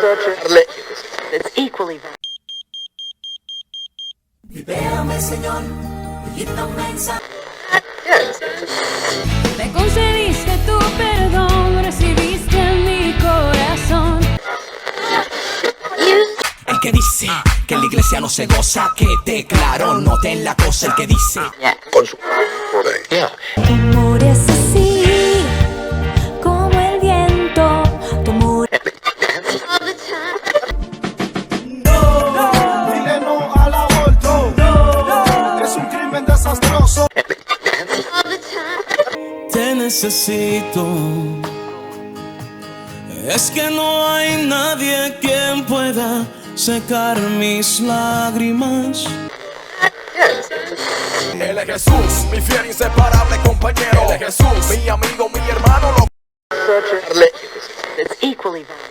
It's equally valid. Libérame, Señor, y quita un mensaje. Me concediste tu perdón, recibiste mi corazón. El que dice que en la iglesia no se goza, que te claro, noten la cosa. El que dice Tu amor es así, como el viento. Tu amor Dile no al aborto. No, es un crimen desastroso. Te necesito. Es que no hay nadie quien pueda secar mis lágrimas. Él es Jesús, mi fiel inseparable compañero. Él es Jesús, mi amigo, mi hermano. It's equally valid.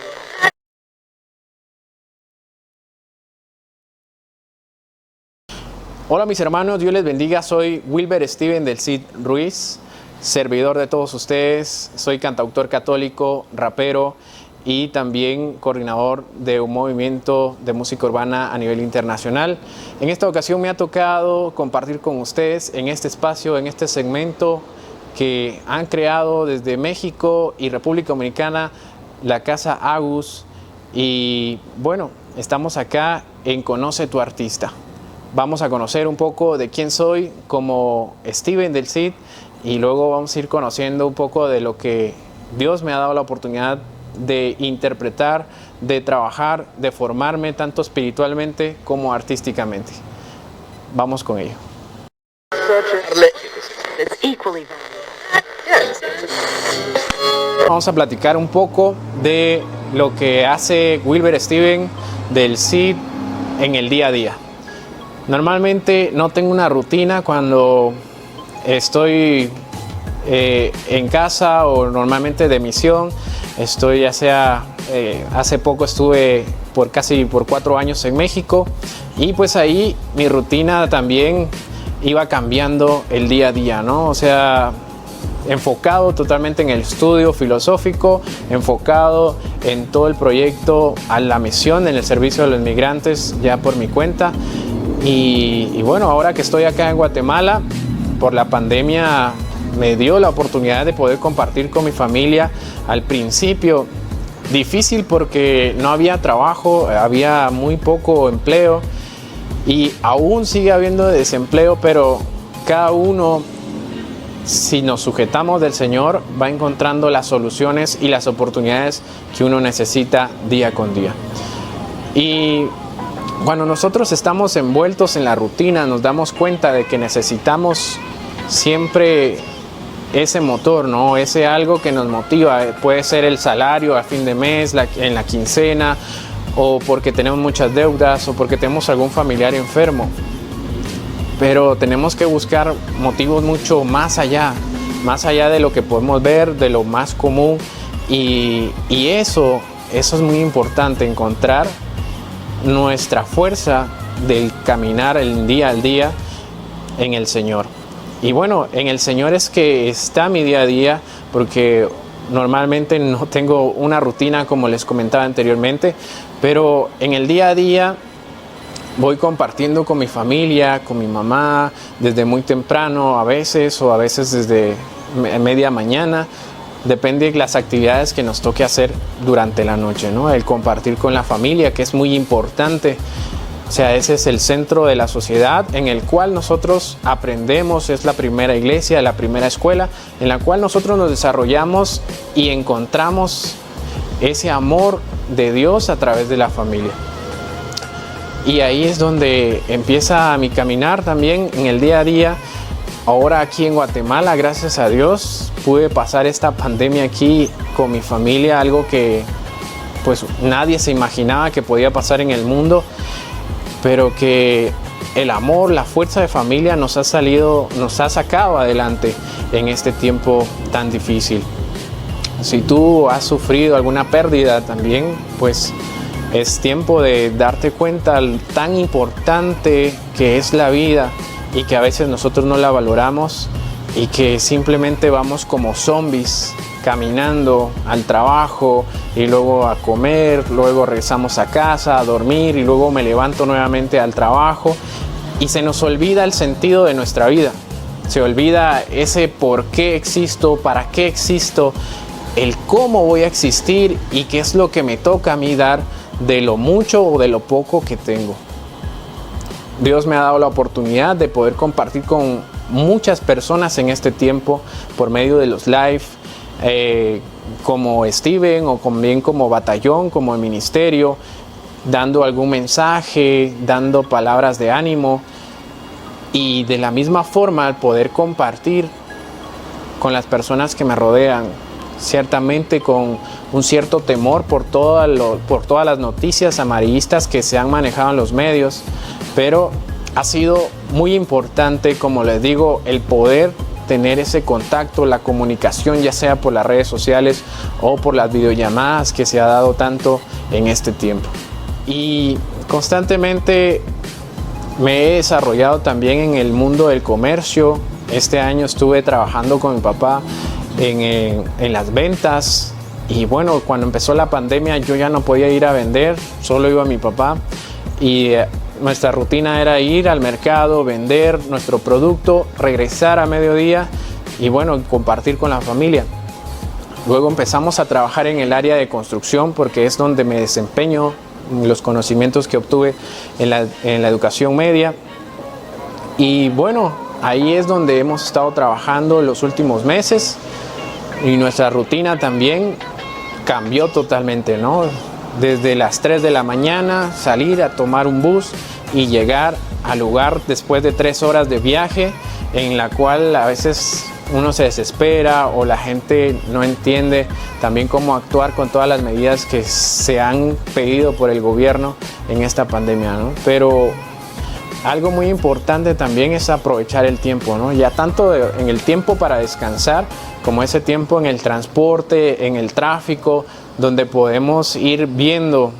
Hola mis hermanos, Dios les bendiga. Soy Wilber Steven del Cid Ruiz, servidor de todos ustedes. Soy cantautor católico, rapero y también coordinador de un movimiento de música urbana a nivel internacional. En esta ocasión me ha tocado compartir con ustedes en este espacio, en este segmento que han creado desde México y República Dominicana la Casa Agus. Y bueno, estamos acá en Conoce tu Artista. Vamos a conocer un poco de quién soy como Steven del Cid y luego vamos a ir conociendo un poco de lo que Dios me ha dado la oportunidad de interpretar, de trabajar, de formarme tanto espiritualmente como artísticamente. Vamos con ello. It's equally valid. Vamos a platicar un poco de lo que hace Wilber Steven del Cid en el día a día. Normalmente no tengo una rutina cuando estoy en casa o normalmente de misión. Estoy ya sea, hace poco estuve casi por 4 años en México y pues ahí mi rutina también iba cambiando el día a día, ¿no? O sea, enfocado totalmente en el estudio filosófico, enfocado en todo el proyecto a la misión, en el servicio de los migrantes ya por mi cuenta. Y bueno, ahora que estoy acá en Guatemala, por la pandemia me dio la oportunidad de poder compartir con mi familia. Al principio difícil porque no había trabajo, había muy poco empleo y aún sigue habiendo desempleo, pero cada uno, si nos sujetamos del Señor, va encontrando las soluciones y las oportunidades que uno necesita día con día. Y cuando nosotros estamos envueltos en la rutina, nos damos cuenta de que necesitamos siempre ese motor, ¿no? Ese algo que nos motiva. Puede ser el salario a fin de mes, en la quincena, o porque tenemos muchas deudas, o porque tenemos algún familiar enfermo. Pero tenemos que buscar motivos mucho más allá de lo que podemos ver, de lo más común. Y eso es muy importante, encontrar nuestra fuerza del caminar el día al día en el Señor. Y bueno, en el Señor es que está mi día a día, porque normalmente no tengo una rutina como les comentaba anteriormente, pero en el día a día voy compartiendo con mi familia, con mi mamá, desde muy temprano a veces, o a veces desde media mañana. Depende de las actividades que nos toque hacer durante la noche, ¿no? El compartir con la familia, que es muy importante. O sea, ese es el centro de la sociedad en el cual nosotros aprendemos, es la primera iglesia, la primera escuela, en la cual nosotros nos desarrollamos y encontramos ese amor de Dios a través de la familia. Y ahí es donde empieza mi caminar también en el día a día. Ahora aquí en Guatemala, gracias a Dios, pude pasar esta pandemia aquí con mi familia, algo que pues nadie se imaginaba que podía pasar en el mundo, pero que el amor, la fuerza de familia nos ha sacado adelante en este tiempo tan difícil. Si tú has sufrido alguna pérdida también, pues es tiempo de darte cuenta tan importante que es la vida y que a veces nosotros no la valoramos, y que simplemente vamos como zombies caminando al trabajo y luego a comer, luego regresamos a casa a dormir y luego me levanto nuevamente al trabajo y se nos olvida el sentido de nuestra vida. Se olvida ese por qué existo, para qué existo, el cómo voy a existir y qué es lo que me toca a mí dar de lo mucho o de lo poco que tengo. Dios me ha dado la oportunidad de poder compartir con muchas personas en este tiempo por medio de los live, como Steven o también como batallón, como el ministerio, dando algún mensaje, dando palabras de ánimo y de la misma forma al poder compartir con las personas que me rodean, ciertamente con un cierto temor por todas las noticias amarillistas que se han manejado en los medios, pero ha sido muy importante, como les digo, el poder tener ese contacto, la comunicación, ya sea por las redes sociales o por las videollamadas que se ha dado tanto en este tiempo. Y constantemente me he desarrollado también en el mundo del comercio. Este año estuve trabajando con mi papá en las ventas y bueno, cuando empezó la pandemia yo ya no podía ir a vender, solo iba mi papá y nuestra rutina era ir al mercado, vender nuestro producto, regresar a mediodía y bueno, compartir con la familia. Luego empezamos a trabajar en el área de construcción porque es donde me desempeño, los conocimientos que obtuve en la educación media. Y bueno, ahí es donde hemos estado trabajando los últimos meses y nuestra rutina también cambió totalmente, ¿no? Desde las 3 de la mañana salir a tomar un bus y llegar al lugar después de 3 horas de viaje, en la cual a veces uno se desespera o la gente no entiende también cómo actuar con todas las medidas que se han pedido por el gobierno en esta pandemia, ¿no? Pero algo muy importante también es aprovechar el tiempo, ¿no? Ya tanto en el tiempo para descansar como ese tiempo en el transporte, en el tráfico, donde podemos ir viendo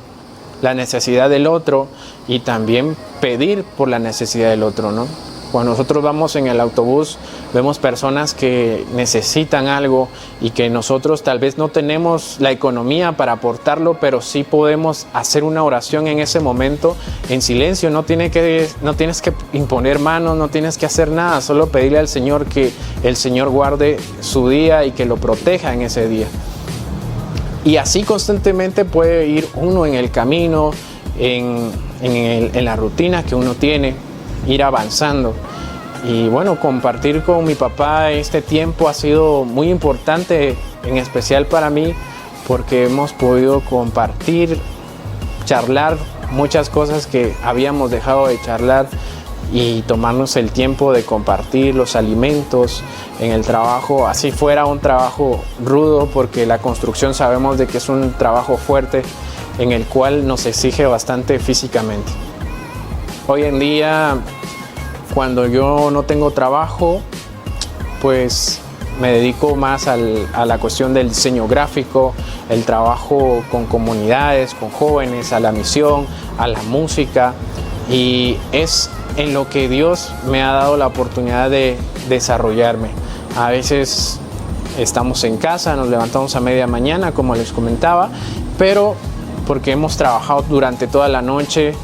la necesidad del otro y también pedir por la necesidad del otro, ¿no? Cuando nosotros vamos en el autobús, vemos personas que necesitan algo y que nosotros tal vez no tenemos la economía para aportarlo, pero sí podemos hacer una oración en ese momento en silencio. No tienes que imponer manos, no tienes que hacer nada, solo pedirle al Señor que el Señor guarde su día y que lo proteja en ese día. Y así constantemente puede ir uno en el camino, en la rutina que uno tiene, ir avanzando. Y bueno, compartir con mi papá este tiempo ha sido muy importante, en especial para mí, porque hemos podido compartir, charlar muchas cosas que habíamos dejado de charlar y tomarnos el tiempo de compartir los alimentos en el trabajo, así fuera un trabajo rudo, porque la construcción sabemos de que es un trabajo fuerte en el cual nos exige bastante físicamente. Hoy en día, cuando yo no tengo trabajo, pues me dedico más a la cuestión del diseño gráfico, el trabajo con comunidades, con jóvenes, a la misión, a la música, y es en lo que Dios me ha dado la oportunidad de desarrollarme. A veces estamos en casa, nos levantamos a media mañana, como les comentaba, pero porque hemos trabajado durante toda la noche,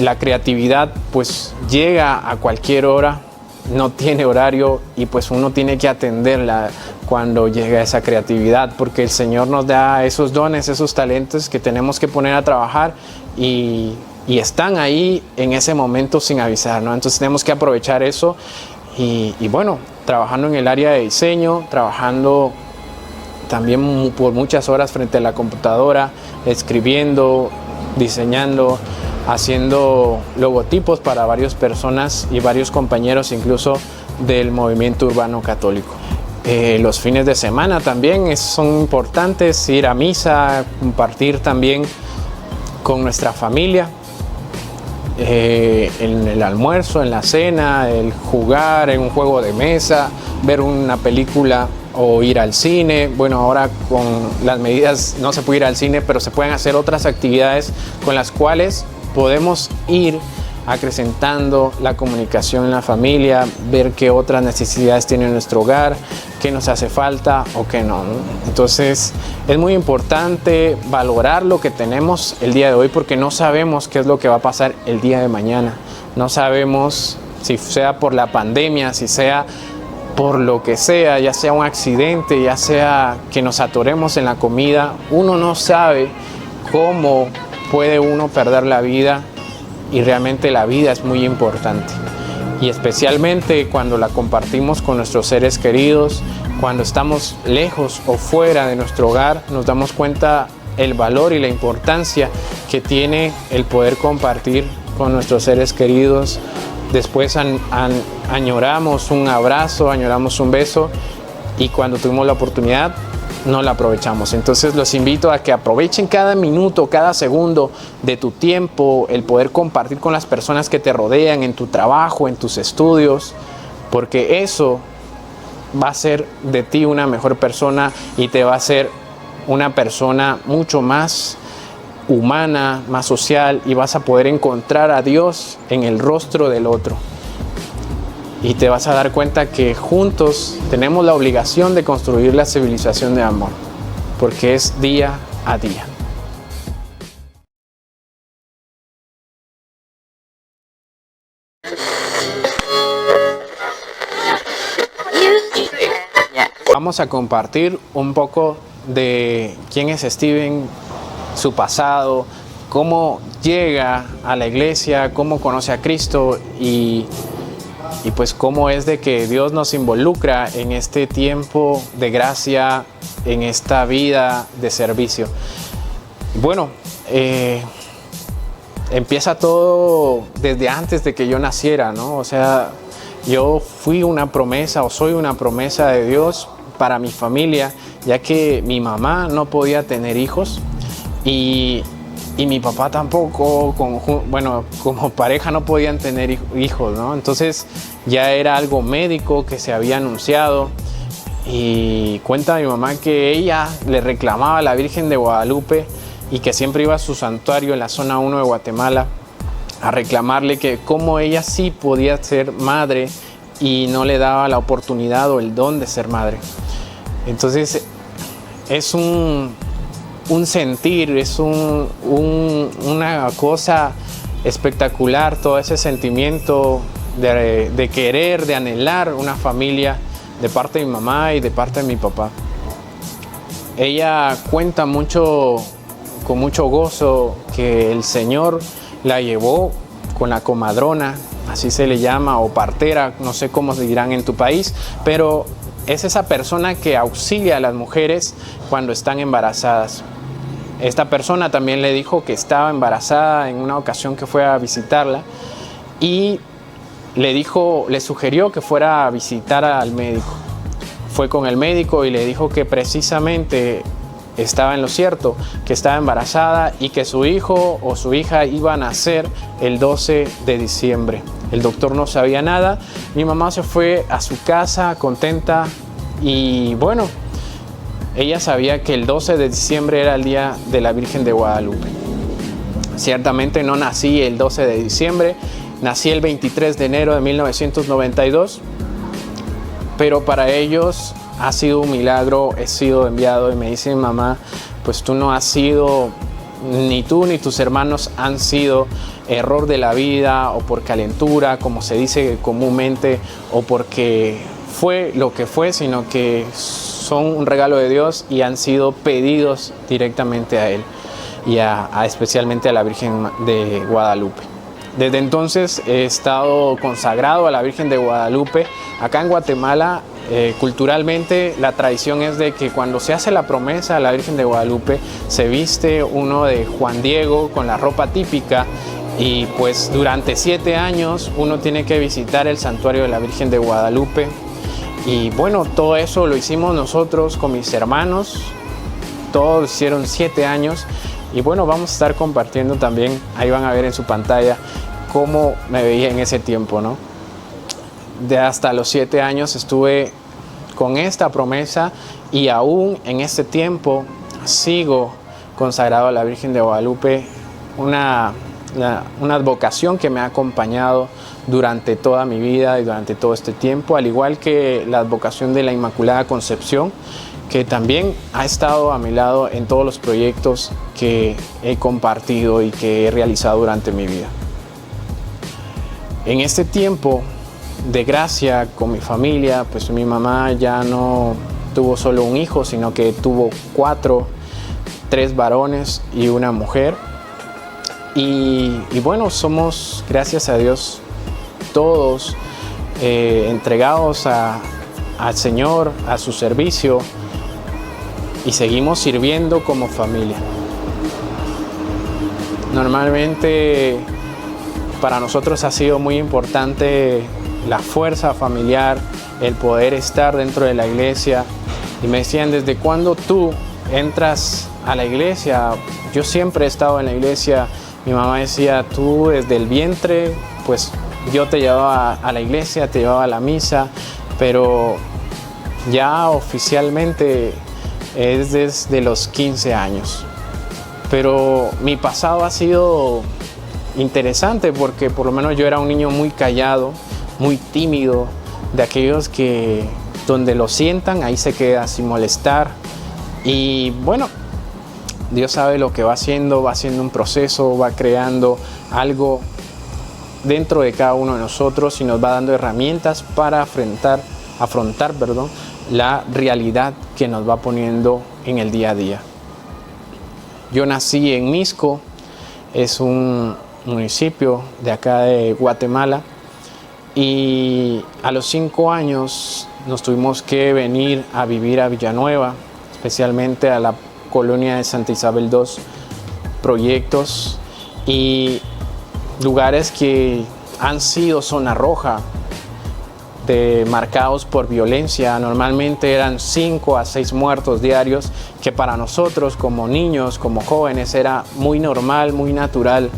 la creatividad pues llega a cualquier hora, no tiene horario y pues uno tiene que atenderla cuando llega esa creatividad, porque el Señor nos da esos dones, esos talentos que tenemos que poner a trabajar y están ahí en ese momento sin avisar, ¿no? Entonces tenemos que aprovechar eso y bueno, trabajando en el área de diseño, trabajando también por muchas horas frente a la computadora, escribiendo, diseñando, haciendo logotipos para varias personas y varios compañeros incluso del movimiento urbano católico. Los fines de semana también son importantes, ir a misa, compartir también con nuestra familia, en el almuerzo, en la cena, el jugar en un juego de mesa, ver una película o ir al cine. Bueno, ahora con las medidas no se puede ir al cine, pero se pueden hacer otras actividades con las cuales podemos ir acrecentando la comunicación en la familia, ver qué otras necesidades tiene nuestro hogar, qué nos hace falta o qué no, ¿no? Entonces es muy importante valorar lo que tenemos el día de hoy, porque no sabemos qué es lo que va a pasar el día de mañana. No sabemos si sea por la pandemia, si sea por lo que sea, ya sea un accidente, ya sea que nos atoremos en la comida. Uno no sabe cómo puede uno perder la vida, y realmente la vida es muy importante, y especialmente cuando la compartimos con nuestros seres queridos. Cuando estamos lejos o fuera de nuestro hogar, nos damos cuenta el valor y la importancia que tiene el poder compartir con nuestros seres queridos. Después añoramos un abrazo, añoramos un beso, y cuando tuvimos la oportunidad no la aprovechamos. Entonces los invito a que aprovechen cada minuto, cada segundo de tu tiempo, el poder compartir con las personas que te rodean en tu trabajo, en tus estudios, porque eso va a hacer de ti una mejor persona y te va a hacer una persona mucho más humana, más social, y vas a poder encontrar a Dios en el rostro del otro. Y te vas a dar cuenta que juntos tenemos la obligación de construir la civilización de amor, porque es día a día. Vamos a compartir un poco de quién es Steven, su pasado, cómo llega a la iglesia, cómo conoce a Cristo y pues cómo es de que Dios nos involucra en este tiempo de gracia, en esta vida de servicio. Bueno, empieza todo desde antes de que yo naciera, ¿no? O sea, yo fui una promesa o soy una promesa de Dios para mi familia, ya que mi mamá no podía tener hijos y mi papá tampoco, como pareja no podían tener hijos, ¿no? Entonces ya era algo médico que se había anunciado, y cuenta mi mamá que ella le reclamaba a la Virgen de Guadalupe, y que siempre iba a su santuario en la zona 1 de Guatemala a reclamarle que cómo ella sí podía ser madre y no le daba la oportunidad o el don de ser madre. Entonces es un sentir, es una cosa espectacular, todo ese sentimiento de querer, de anhelar una familia de parte de mi mamá y de parte de mi papá. Ella cuenta con mucho gozo que el Señor la llevó con la comadrona, así se le llama, o partera, no sé cómo se dirán en tu país, pero es esa persona que auxilia a las mujeres cuando están embarazadas. Esta persona también le dijo que estaba embarazada en una ocasión que fue a visitarla, y le sugirió que fuera a visitar al médico. Fue con el médico y le dijo que precisamente estaba en lo cierto, que estaba embarazada y que su hijo o su hija iba a nacer el 12 de diciembre. El doctor no sabía nada. Mi mamá se fue a su casa contenta, y bueno, ella sabía que el 12 de diciembre era el día de la Virgen de Guadalupe. Ciertamente no nací el 12 de diciembre, nací el 23 de enero de 1992, pero para ellos ha sido un milagro, he sido enviado, y me dice mi mamá, pues tú no has sido, ni tú ni tus hermanos han sido error de la vida, o por calentura, como se dice comúnmente, o porque fue lo que fue, sino que son un regalo de Dios y han sido pedidos directamente a Él y especialmente a la Virgen de Guadalupe. Desde entonces he estado consagrado a la Virgen de Guadalupe. Acá en Guatemala, culturalmente, la tradición es de que cuando se hace la promesa a la Virgen de Guadalupe, se viste uno de Juan Diego con la ropa típica, y pues durante 7 años uno tiene que visitar el santuario de la Virgen de Guadalupe. Y bueno, todo eso lo hicimos nosotros con mis hermanos, todos hicieron 7 años. Y bueno, vamos a estar compartiendo también, ahí van a ver en su pantalla cómo me veía en ese tiempo, ¿no? De hasta los 7 años estuve con esta promesa, y aún en este tiempo sigo consagrado a la Virgen de Guadalupe, una una vocación que me ha acompañado durante toda mi vida y durante todo este tiempo, al igual que la vocación de la Inmaculada Concepción, que también ha estado a mi lado en todos los proyectos que he compartido y que he realizado durante mi vida. En este tiempo de gracia con mi familia, pues mi mamá ya no tuvo solo un hijo, sino que tuvo 4, 3 varones y una mujer. Y bueno, somos, gracias a Dios, todos entregados al Señor, a su servicio, y seguimos sirviendo como familia. Normalmente para nosotros ha sido muy importante la fuerza familiar, el poder estar dentro de la iglesia. Y me decían, ¿desde cuándo tú entras a la iglesia? Yo siempre he estado en la iglesia. Mi mamá decía, tú desde el vientre, pues yo te llevaba a la iglesia, te llevaba a la misa, pero ya oficialmente es desde los 15 años. Pero mi pasado ha sido interesante porque por lo menos yo era un niño muy callado, muy tímido, de aquellos que donde lo sientan ahí se queda sin molestar. Y bueno, Dios sabe lo que va haciendo un proceso, va creando algo dentro de cada uno de nosotros y nos va dando herramientas para afrontar la realidad que nos va poniendo en el día a día. Yo nací en Misco, es un municipio de acá de Guatemala, y a los 5 años nos tuvimos que venir a vivir a Villanueva, especialmente a la colonia de Santa Isabel II, proyectos y lugares que han sido zona roja, marcados por violencia. Normalmente eran 5 a 6 muertos diarios, que para nosotros como niños, como jóvenes, era muy normal, muy natural.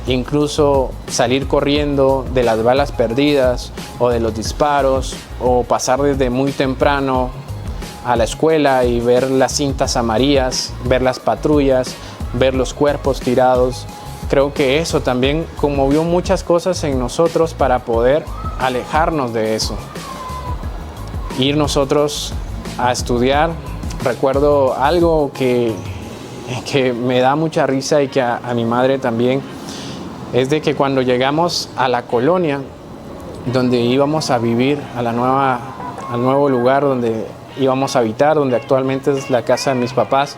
Incluso salir corriendo de las balas perdidas o de los disparos, o pasar desde muy temprano a la escuela y ver las cintas amarillas, ver las patrullas, ver los cuerpos tirados. Creo que eso también conmovió muchas cosas en nosotros para poder alejarnos de eso. Ir nosotros a estudiar. Recuerdo algo que me da mucha risa y que a mi madre también, es de que cuando llegamos a la colonia donde íbamos a vivir, al nuevo lugar donde íbamos a habitar, donde actualmente es la casa de mis papás,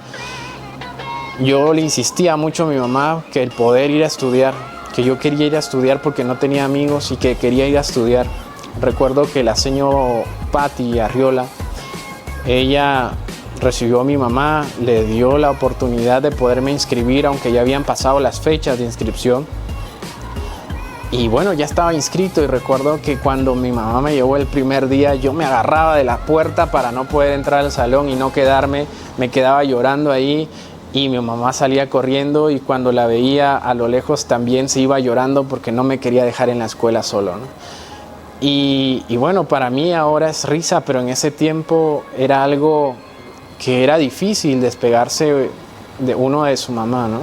yo le insistía mucho a mi mamá que el poder ir a estudiar, que yo quería ir a estudiar porque no tenía amigos y que quería ir a estudiar. Recuerdo que la señora Patti Arriola, ella recibió a mi mamá, le dio la oportunidad de poderme inscribir, aunque ya habían pasado las fechas de inscripción. Y bueno, ya estaba inscrito, y recuerdo que cuando mi mamá me llevó el primer día, yo me agarraba de la puerta para no poder entrar al salón y no quedarme, me quedaba llorando ahí, y mi mamá salía corriendo, y cuando la veía a lo lejos también se iba llorando porque no me quería dejar en la escuela solo, ¿no? Y bueno, para mí ahora es risa, pero en ese tiempo era algo que era difícil despegarse de uno de su mamá, ¿no?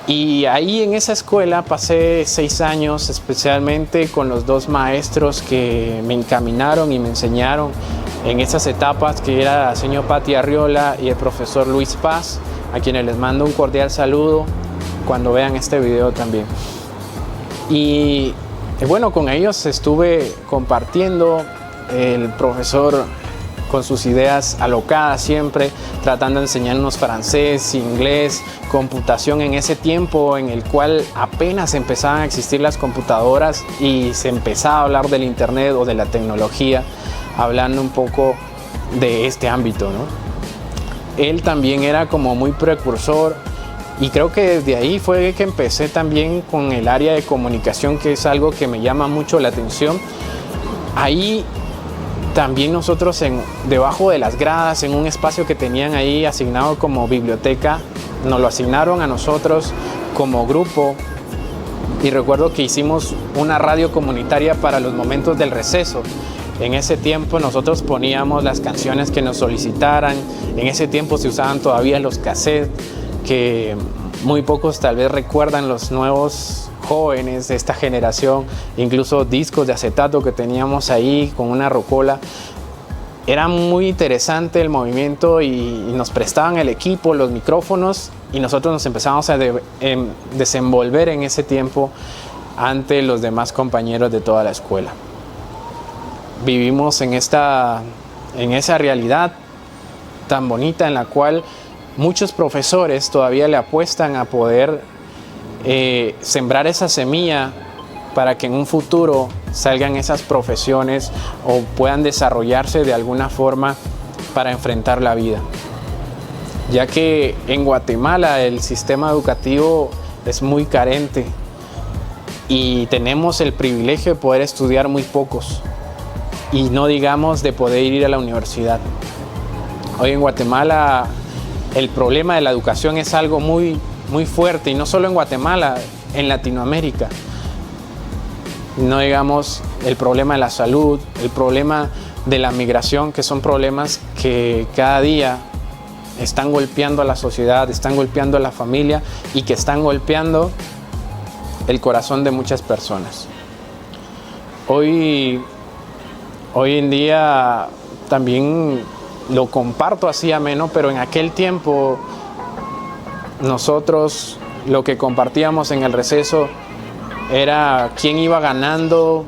Y ahí en esa escuela pasé 6 años, especialmente con los 2 maestros que me encaminaron y me enseñaron en esas etapas, que era la señora Patti Arriola y el profesor Luis Paz, a quienes les mando un cordial saludo cuando vean este video también. Y bueno, con ellos estuve compartiendo, el profesor con sus ideas alocadas siempre, tratando de enseñarnos francés, inglés, computación en ese tiempo en el cual apenas empezaban a existir las computadoras y se empezaba a hablar del internet o de la tecnología, hablando un poco de este ámbito, ¿no? Él también era como muy precursor, y creo que desde ahí fue que empecé también con el área de comunicación, que es algo que me llama mucho la atención. Ahí también nosotros debajo de las gradas, en un espacio que tenían ahí asignado como biblioteca, nos lo asignaron a nosotros como grupo, y recuerdo que hicimos una radio comunitaria para los momentos del receso. En ese tiempo nosotros poníamos las canciones que nos solicitaran. En ese tiempo se usaban todavía los cassettes, que muy pocos tal vez recuerdan, los nuevos jóvenes de esta generación, incluso discos de acetato que teníamos ahí con una rocola. Era muy interesante el movimiento y nos prestaban el equipo, los micrófonos, y nosotros nos empezamos a desenvolver en ese tiempo ante los demás compañeros de toda la escuela. Vivimos en esa realidad tan bonita en la cual muchos profesores todavía le apuestan a poder sembrar esa semilla para que en un futuro salgan esas profesiones o puedan desarrollarse de alguna forma para enfrentar la vida. Ya que en Guatemala el sistema educativo es muy carente y tenemos el privilegio de poder estudiar muy pocos, y no digamos de poder ir a la universidad. Hoy en Guatemala el problema de la educación es algo muy, muy fuerte, y no solo en Guatemala, en Latinoamérica. No digamos el problema de la salud, el problema de la migración, que son problemas que cada día están golpeando a la sociedad, están golpeando a la familia y que están golpeando el corazón de muchas personas. Hoy en día también lo comparto así ameno, pero en aquel tiempo nosotros lo que compartíamos en el receso era quién iba ganando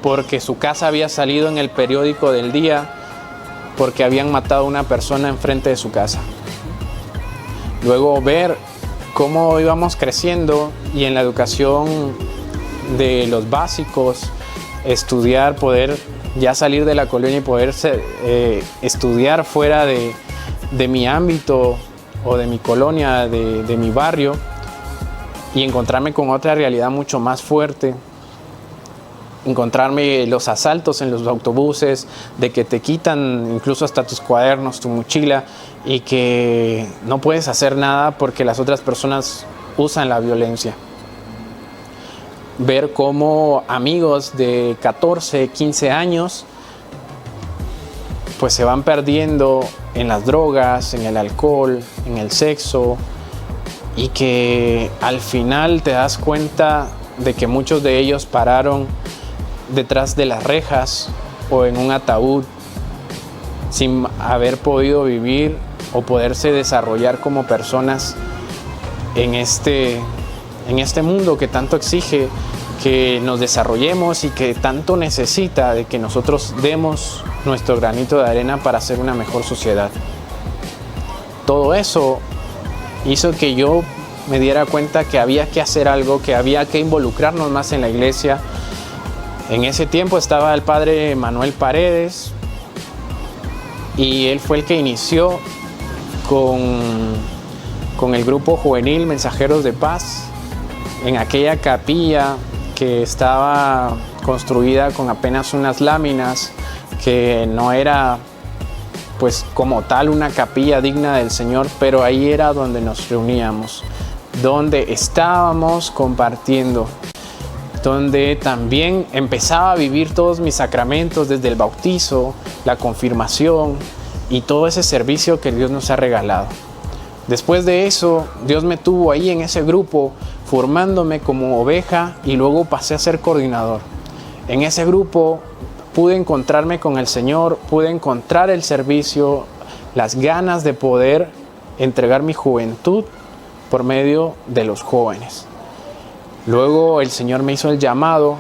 porque su casa había salido en el periódico del día porque habían matado a una persona enfrente de su casa. Luego ver cómo íbamos creciendo y en la educación de los básicos, estudiar, poder ya salir de la colonia y poder estudiar fuera de mi ámbito o de mi colonia, de mi barrio, y encontrarme con otra realidad mucho más fuerte. Encontrarme los asaltos en los autobuses, de que te quitan incluso hasta tus cuadernos, tu mochila, y que no puedes hacer nada porque las otras personas usan la violencia. Ver cómo amigos de 14, 15 años pues se van perdiendo en las drogas, en el alcohol, en el sexo, y que al final te das cuenta de que muchos de ellos pararon detrás de las rejas o en un ataúd sin haber podido vivir o poderse desarrollar como personas en este mundo que tanto exige que nos desarrollemos y que tanto necesita de que nosotros demos nuestro granito de arena para hacer una mejor sociedad. Todo eso hizo que yo me diera cuenta que había que hacer algo, que había que involucrarnos más en la iglesia. En ese tiempo estaba el padre Manuel Paredes y él fue el que inició con el grupo juvenil Mensajeros de Paz en aquella capilla que estaba construida con apenas unas láminas, que no era pues como tal una capilla digna del Señor, pero ahí era donde nos reuníamos, donde estábamos compartiendo, donde también empezaba a vivir todos mis sacramentos, desde el bautizo, la confirmación y todo ese servicio que Dios nos ha regalado. Después de eso, Dios me tuvo ahí en ese grupo, formándome como oveja, y luego pasé a ser coordinador. En ese grupo pude encontrarme con el Señor, pude encontrar el servicio, las ganas de poder entregar mi juventud por medio de los jóvenes. Luego el Señor me hizo el llamado,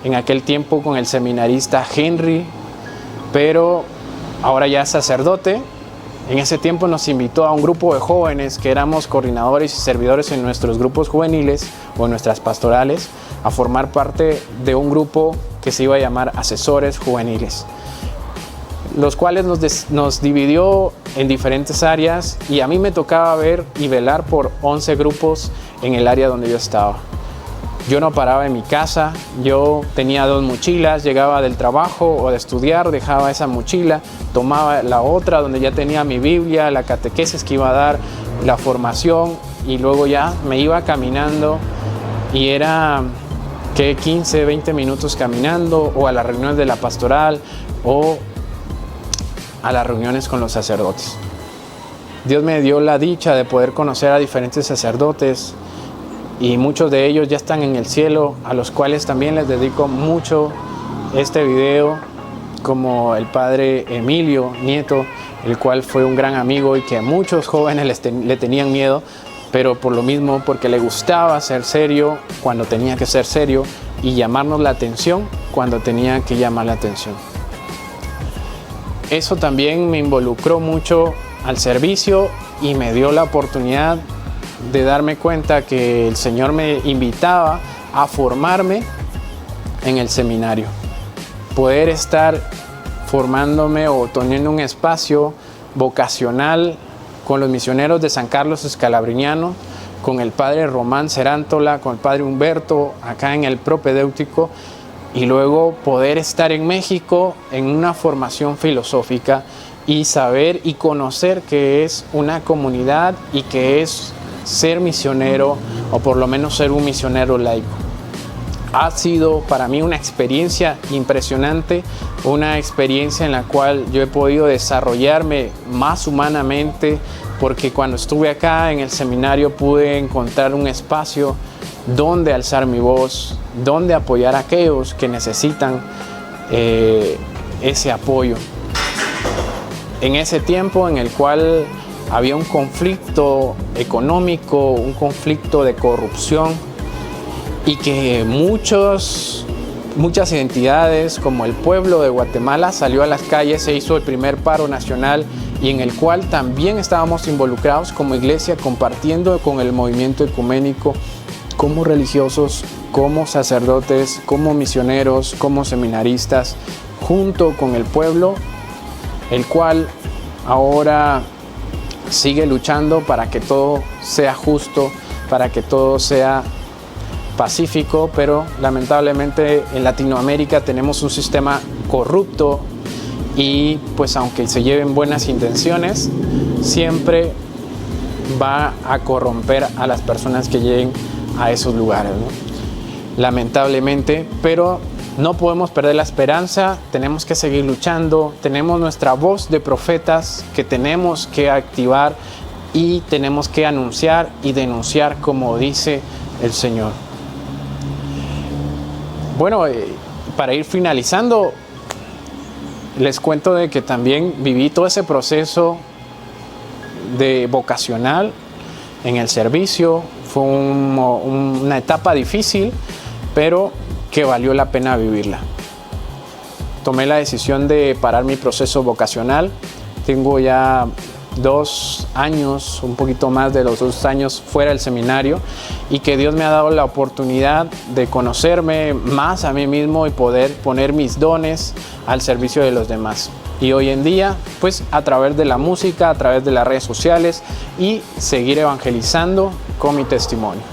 en aquel tiempo con el seminarista Henry, pero ahora ya es sacerdote. En ese tiempo nos invitó a un grupo de jóvenes que éramos coordinadores y servidores en nuestros grupos juveniles o en nuestras pastorales, a formar parte de un grupo que se iba a llamar Asesores Juveniles, los cuales nos dividió en diferentes áreas, y a mí me tocaba ver y velar por 11 grupos en el área donde yo estaba. Yo no paraba en mi casa, yo tenía 2 mochilas, llegaba del trabajo o de estudiar, dejaba esa mochila, tomaba la otra donde ya tenía mi Biblia, la catequesis que iba a dar, la formación, y luego ya me iba caminando, y era que 15, 20 minutos caminando, o a las reuniones de la pastoral o a las reuniones con los sacerdotes. Dios me dio la dicha de poder conocer a diferentes sacerdotes y muchos de ellos ya están en el cielo, a los cuales también les dedico mucho este video, como el padre Emilio Nieto, el cual fue un gran amigo y que a muchos jóvenes le tenían miedo, pero por lo mismo, porque le gustaba ser serio cuando tenía que ser serio y llamarnos la atención cuando tenía que llamar la atención. Eso también me involucró mucho al servicio y me dio la oportunidad de darme cuenta que el Señor me invitaba a formarme en el seminario. Poder estar formándome o teniendo un espacio vocacional con los misioneros de San Carlos Escalabriniano, con el padre Román Cerántola, con el padre Humberto, acá en el propedéutico, y luego poder estar en México en una formación filosófica y saber y conocer qué es una comunidad y qué es ser misionero, o por lo menos ser un misionero laico. Ha sido para mí una experiencia impresionante, una experiencia en la cual yo he podido desarrollarme más humanamente, porque cuando estuve acá en el seminario pude encontrar un espacio donde alzar mi voz, donde apoyar a aquellos que necesitan ese apoyo. En ese tiempo en el cual había un conflicto económico, un conflicto de corrupción, y que muchas identidades como el pueblo de Guatemala salió a las calles, se hizo el primer paro nacional, y en el cual también estábamos involucrados como iglesia, compartiendo con el movimiento ecuménico, como religiosos, como sacerdotes, como misioneros, como seminaristas, junto con el pueblo, el cual ahora sigue luchando para que todo sea justo, para que todo sea pacífico, pero lamentablemente en Latinoamérica tenemos un sistema corrupto y pues aunque se lleven buenas intenciones, siempre va a corromper a las personas que lleguen a esos lugares, ¿no? Lamentablemente, pero no podemos perder la esperanza, tenemos que seguir luchando, tenemos nuestra voz de profetas que tenemos que activar y tenemos que anunciar y denunciar como dice el Señor. Bueno, para ir finalizando, les cuento de que también viví todo ese proceso de vocacional en el servicio. Fue una etapa difícil, pero que valió la pena vivirla. Tomé la decisión de parar mi proceso vocacional. Tengo ya 2 años, un poquito más de los 2 años fuera del seminario, y que Dios me ha dado la oportunidad de conocerme más a mí mismo y poder poner mis dones al servicio de los demás. Y hoy en día, pues a través de la música, a través de las redes sociales, y seguir evangelizando con mi testimonio.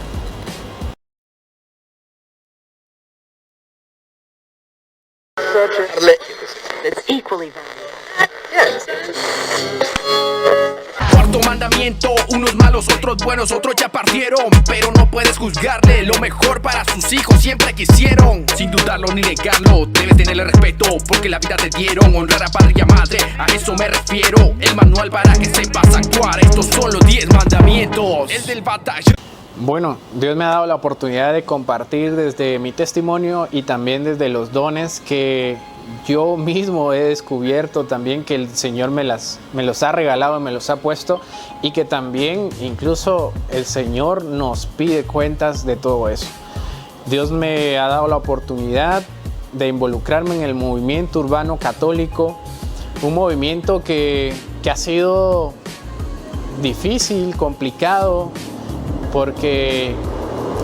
It's equally valuable. Cuarto mandamiento, unos malos, otros buenos, otros ya partieron, pero no puedes juzgarle, lo mejor para sus hijos siempre quisieron. Sin dudarlo ni negarlo, debes tenerle respeto, porque la vida te dieron. Honrar a padre y a madre, a eso me refiero. El manual para que sepas actuar, estos son los 10 mandamientos. El del batalla. Bueno, Dios me ha dado la oportunidad de compartir desde mi testimonio y también desde los dones que yo mismo he descubierto también, que el Señor me los ha regalado, me los ha puesto, y que también incluso el Señor nos pide cuentas de todo eso. Dios me ha dado la oportunidad de involucrarme en el movimiento urbano católico, un movimiento que ha sido difícil, complicado, porque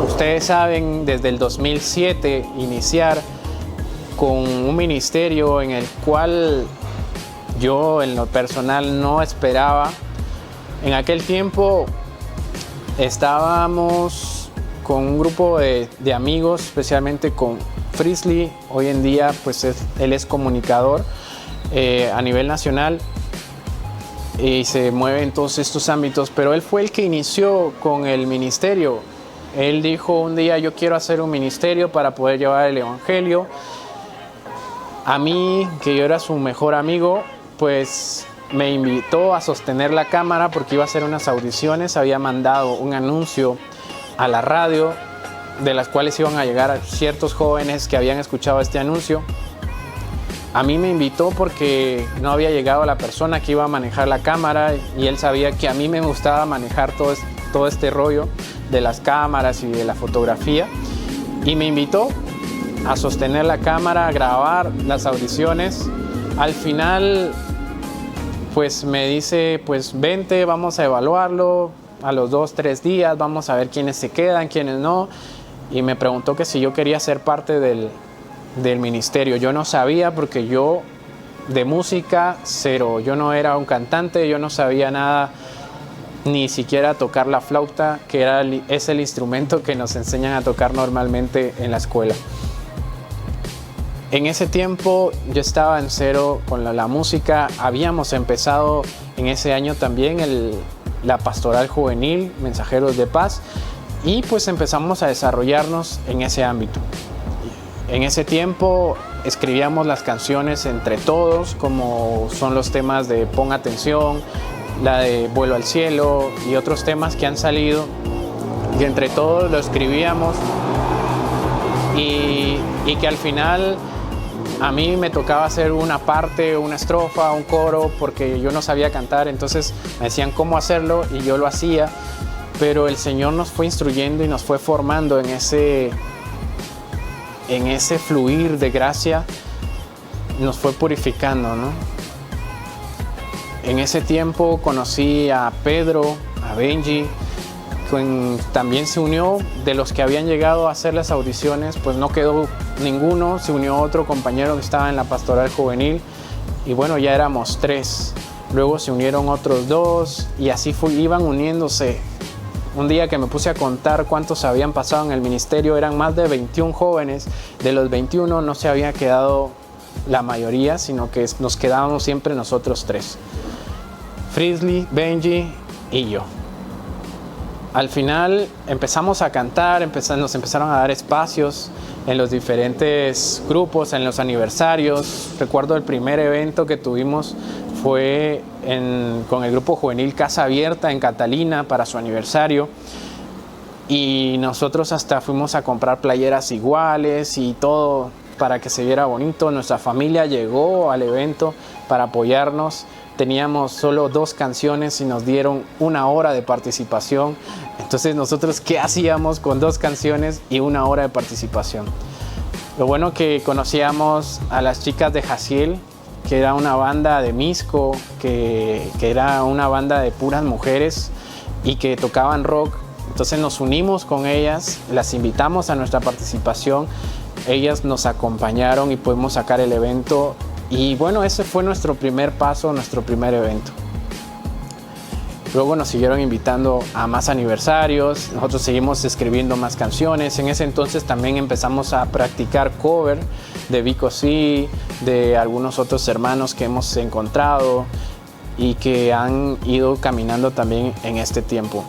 ustedes saben, desde el 2007 iniciar con un ministerio en el cual yo en lo personal no esperaba. En aquel tiempo estábamos con un grupo de amigos, especialmente con Frisley. Hoy en día pues él es comunicador a nivel nacional y se mueve en todos estos ámbitos, pero él fue el que inició con el ministerio. Él dijo un día: yo quiero hacer un ministerio para poder llevar el evangelio. A mí, que yo era su mejor amigo, pues me invitó a sostener la cámara porque iba a hacer unas audiciones, había mandado un anuncio a la radio de las cuales iban a llegar ciertos jóvenes que habían escuchado este anuncio. A mí me invitó porque no había llegado la persona que iba a manejar la cámara y él sabía que a mí me gustaba manejar todo este rollo de las cámaras y de la fotografía, y me invitó a sostener la cámara, a grabar las audiciones. Al final pues me dice, pues vente, vamos a evaluarlo, a los 2-3 días vamos a ver quiénes se quedan, quiénes no, y me preguntó que si yo quería ser parte del ministerio. Yo no sabía porque yo de música cero, yo no era un cantante, yo no sabía nada, ni siquiera tocar la flauta, que es el instrumento que nos enseñan a tocar normalmente en la escuela. En ese tiempo yo estaba en cero con la música. Habíamos empezado en ese año también la pastoral juvenil, Mensajeros de Paz, y pues empezamos a desarrollarnos en ese ámbito. En ese tiempo escribíamos las canciones entre todos, como son los temas de Pon Atención, la de Vuelo al Cielo y otros temas que han salido, y entre todos lo escribíamos, y que al final a mí me tocaba hacer una parte, una estrofa, un coro, porque yo no sabía cantar. Entonces me decían cómo hacerlo y yo lo hacía, pero el Señor nos fue instruyendo y nos fue formando en ese fluir de gracia, nos fue purificando, ¿no? En ese tiempo conocí a Pedro, a Benji, quien también se unió. De los que habían llegado a hacer las audiciones, pues no quedó ninguno, se unió otro compañero que estaba en la pastoral juvenil, y bueno, ya éramos 3. Luego se unieron otros 2 y así iban uniéndose. Un día que me puse a contar cuántos habían pasado en el ministerio, eran más de 21 jóvenes. De los 21 no se había quedado la mayoría, sino que nos quedábamos siempre nosotros 3. Frisley, Benji y yo. Al final empezamos a cantar, nos empezaron a dar espacios en los diferentes grupos, en los aniversarios. Recuerdo el primer evento que tuvimos fue con el grupo juvenil Casa Abierta en Catalina para su aniversario, y nosotros hasta fuimos a comprar playeras iguales y todo para que se viera bonito. Nuestra familia llegó al evento para apoyarnos. Teníamos solo 2 canciones y nos dieron 1 hora de participación. Entonces nosotros, ¿qué hacíamos con 2 canciones y 1 hora de participación? Lo bueno que conocíamos a las chicas de Jaciel, que era una banda de Misco, que era una banda de puras mujeres y que tocaban rock. Entonces nos unimos con ellas, las invitamos a nuestra participación, ellas nos acompañaron y pudimos sacar el evento. Y bueno, ese fue nuestro primer paso, nuestro primer evento. Luego nos siguieron invitando a más aniversarios, nosotros seguimos escribiendo más canciones. En ese entonces también empezamos a practicar cover de Vico C, de algunos otros hermanos que hemos encontrado y que han ido caminando también en este tiempo.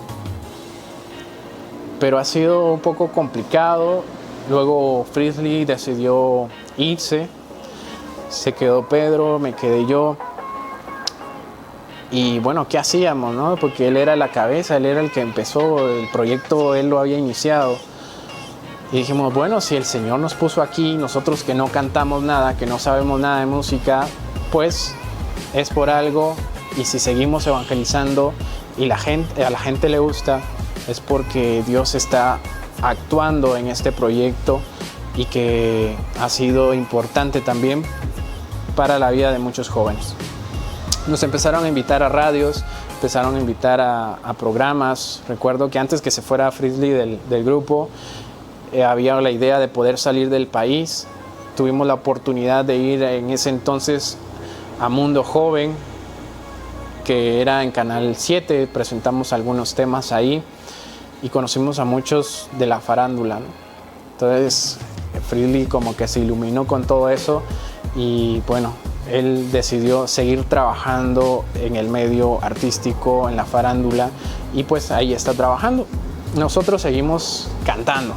Pero ha sido un poco complicado. Luego Frisley decidió irse, se quedó Pedro, me quedé yo. Y bueno, ¿qué hacíamos, no? Porque él era la cabeza, él era el que empezó el proyecto, él lo había iniciado. Y dijimos, bueno, si el Señor nos puso aquí, nosotros que no cantamos nada, que no sabemos nada de música, pues es por algo. Y si seguimos evangelizando y a la gente le gusta, es porque Dios está actuando en este proyecto y que ha sido importante también para la vida de muchos jóvenes. Nos empezaron a invitar a radios, empezaron a invitar a programas. Recuerdo que antes que se fuera Frisley del grupo, había la idea de poder salir del país. Tuvimos la oportunidad de ir en ese entonces a Mundo Joven, que era en Canal 7, presentamos algunos temas ahí y conocimos a muchos de la farándula, ¿no? Entonces Frisley como que se iluminó con todo eso y bueno, él decidió seguir trabajando en el medio artístico, en la farándula, y pues ahí está trabajando. Nosotros seguimos cantando.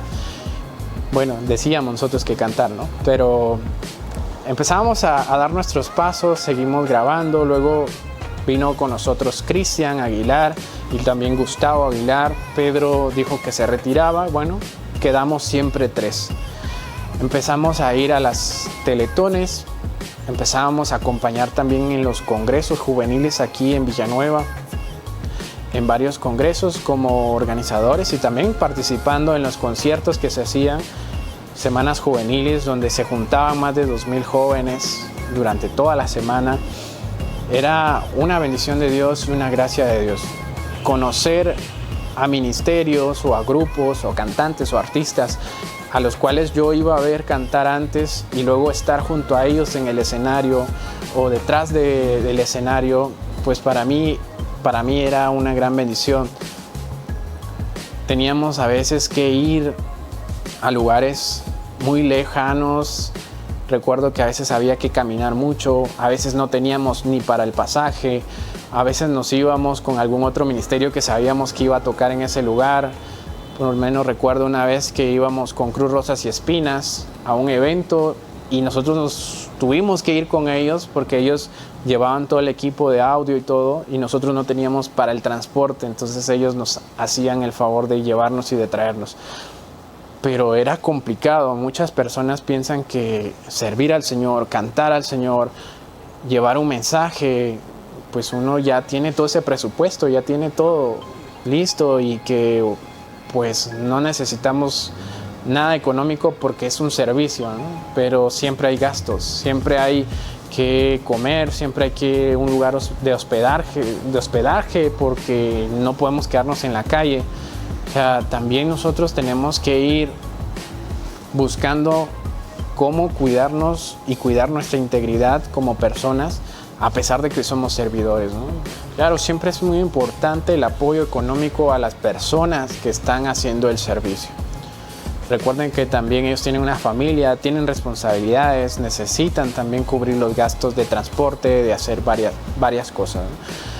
Bueno, decíamos nosotros que cantar, ¿no? Pero empezamos a dar nuestros pasos, seguimos grabando. Luego Vino con nosotros Cristian Aguilar y también Gustavo Aguilar. Pedro dijo que se retiraba. Bueno, quedamos siempre 3. Empezamos a ir a las teletones, empezábamos a acompañar también en los congresos juveniles aquí en Villanueva, en varios congresos como organizadores y también participando en los conciertos que se hacían, semanas juveniles donde se juntaban más de 2,000 jóvenes durante toda la semana. Era una bendición de Dios y una gracia de Dios. Conocer a ministerios o a grupos o cantantes o artistas a los cuales yo iba a ver cantar antes y luego estar junto a ellos en el escenario o detrás del escenario, pues para mí era una gran bendición. Teníamos a veces que ir a lugares muy lejanos. Recuerdo que a veces había que caminar mucho, a veces no teníamos ni para el pasaje, a veces nos íbamos con algún otro ministerio que sabíamos que iba a tocar en ese lugar. Por lo menos recuerdo una vez que íbamos con Cruz Rosas y Espinas a un evento y nosotros nos tuvimos que ir con ellos porque ellos llevaban todo el equipo de audio y todo y nosotros no teníamos para el transporte, entonces ellos nos hacían el favor de llevarnos y de traernos. Pero era complicado. Muchas personas piensan que servir al Señor, cantar al Señor, llevar un mensaje, pues uno ya tiene todo ese presupuesto, ya tiene todo listo y que pues no necesitamos nada económico porque es un servicio, ¿no? Pero siempre hay gastos, siempre hay que comer, siempre hay que un lugar de hospedaje porque no podemos quedarnos en la calle. O sea, también nosotros tenemos que ir buscando cómo cuidarnos y cuidar nuestra integridad como personas a pesar de que somos servidores, ¿no? Claro, siempre es muy importante el apoyo económico a las personas que están haciendo el servicio. Recuerden que también ellos tienen una familia, tienen responsabilidades, necesitan también cubrir los gastos de transporte, de hacer varias cosas, ¿no?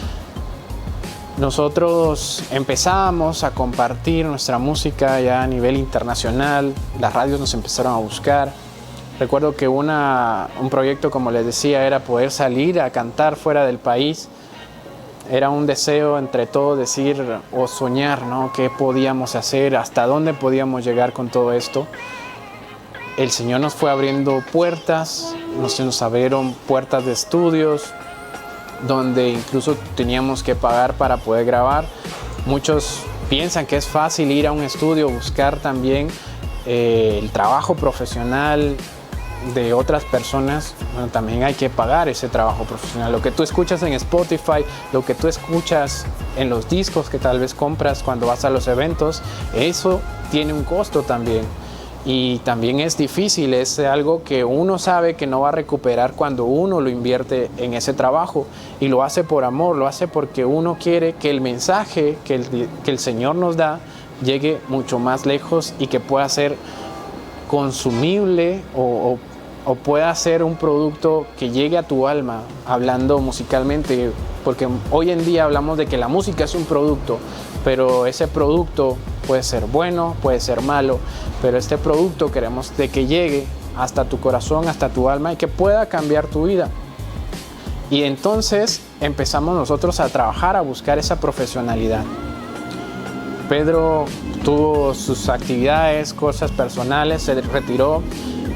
Nosotros empezábamos a compartir nuestra música ya a nivel internacional, las radios nos empezaron a buscar. Recuerdo que un proyecto, como les decía, era poder salir a cantar fuera del país. Era un deseo entre todos decir o soñar, ¿no? ¿Qué podíamos hacer? ¿Hasta dónde podíamos llegar con todo esto? El Señor nos fue abriendo puertas, nos abrieron puertas de estudios, donde incluso teníamos que pagar para poder grabar. Muchos piensan que es fácil ir a un estudio, buscar también el trabajo profesional de otras personas. Bueno, también hay que pagar ese trabajo profesional. Lo que tú escuchas en Spotify, lo que tú escuchas en los discos que tal vez compras cuando vas a los eventos, eso tiene un costo también. Y también es difícil, es algo que uno sabe que no va a recuperar cuando uno lo invierte en ese trabajo y lo hace por amor, lo hace porque uno quiere que el mensaje que el Señor nos da llegue mucho más lejos y que pueda ser consumible o pueda ser un producto que llegue a tu alma, hablando musicalmente, porque hoy en día hablamos de que la música es un producto, pero ese producto puede ser bueno, puede ser malo, pero este producto queremos de que llegue hasta tu corazón, hasta tu alma y que pueda cambiar tu vida. Y entonces empezamos nosotros a trabajar, a buscar esa profesionalidad. Pedro tuvo sus actividades, cosas personales, se retiró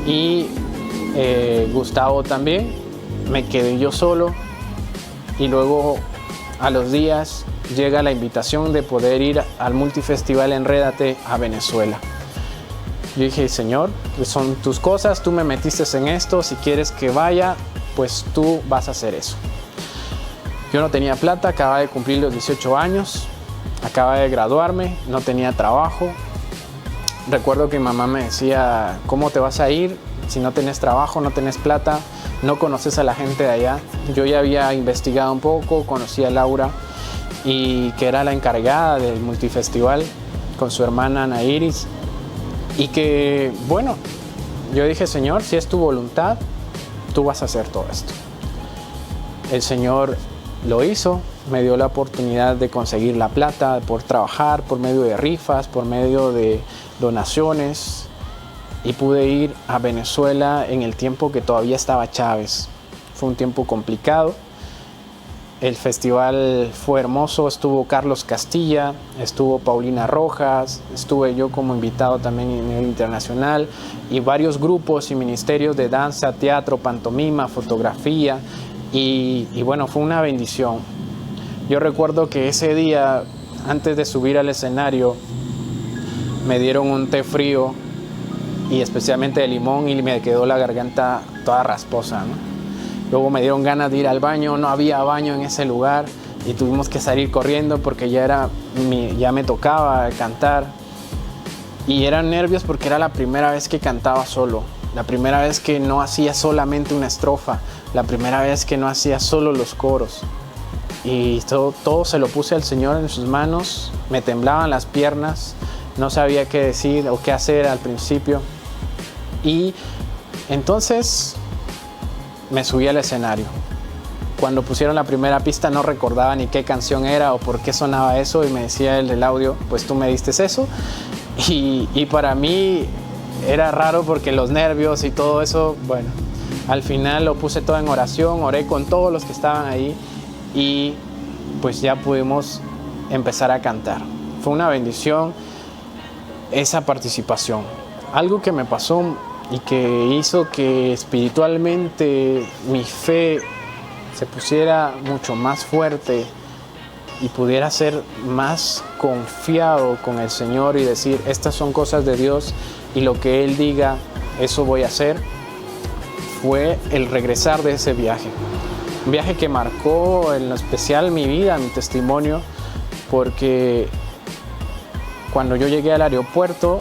y Gustavo también. Me quedé yo solo y luego a los días llega la invitación de poder ir al multifestival Enrédate a Venezuela. Yo dije, Señor, son tus cosas, tú me metiste en esto, si quieres que vaya, pues tú vas a hacer eso. Yo no tenía plata, acababa de cumplir los 18 años, acababa de graduarme, no tenía trabajo. Recuerdo que mi mamá me decía, ¿cómo te vas a ir si no tenés trabajo, no tenés plata, no conoces a la gente de allá? Yo ya había investigado un poco, conocí a Laura, y que era la encargada del multifestival con su hermana Ana Iris, y que, bueno, yo dije, Señor, si es tu voluntad, tú vas a hacer todo esto. El Señor lo hizo, me dio la oportunidad de conseguir la plata, por trabajar por medio de rifas, por medio de donaciones, y pude ir a Venezuela en el tiempo que todavía estaba Chávez. Fue un tiempo complicado. El festival fue hermoso, estuvo Carlos Castilla, estuvo Paulina Rojas, estuve yo como invitado también a nivel internacional y varios grupos y ministerios de danza, teatro, pantomima, fotografía y bueno, fue una bendición. Yo recuerdo que ese día, antes de subir al escenario, me dieron un té frío y especialmente de limón y me quedó la garganta toda rasposa, ¿no? Luego me dieron ganas de ir al baño, no había baño en ese lugar y tuvimos que salir corriendo porque ya me tocaba cantar. Y eran nervios porque era la primera vez que cantaba solo, la primera vez que no hacía solamente una estrofa, la primera vez que no hacía solo los coros. Y todo se lo puse al Señor en sus manos, me temblaban las piernas, no sabía qué decir o qué hacer al principio. Y entonces me subí al escenario. Cuando pusieron la primera pista no recordaba ni qué canción era o por qué sonaba eso y me decía el del audio, pues tú me diste eso. Y para mí era raro porque los nervios y todo eso, bueno, al final lo puse todo en oración, oré con todos los que estaban ahí y pues ya pudimos empezar a cantar. Fue una bendición esa participación. Algo que me pasó y que hizo que espiritualmente mi fe se pusiera mucho más fuerte y pudiera ser más confiado con el Señor y decir, estas son cosas de Dios y lo que Él diga, eso voy a hacer, fue el regresar de ese viaje. Un viaje que marcó en lo especial mi vida, mi testimonio, porque cuando yo llegué al aeropuerto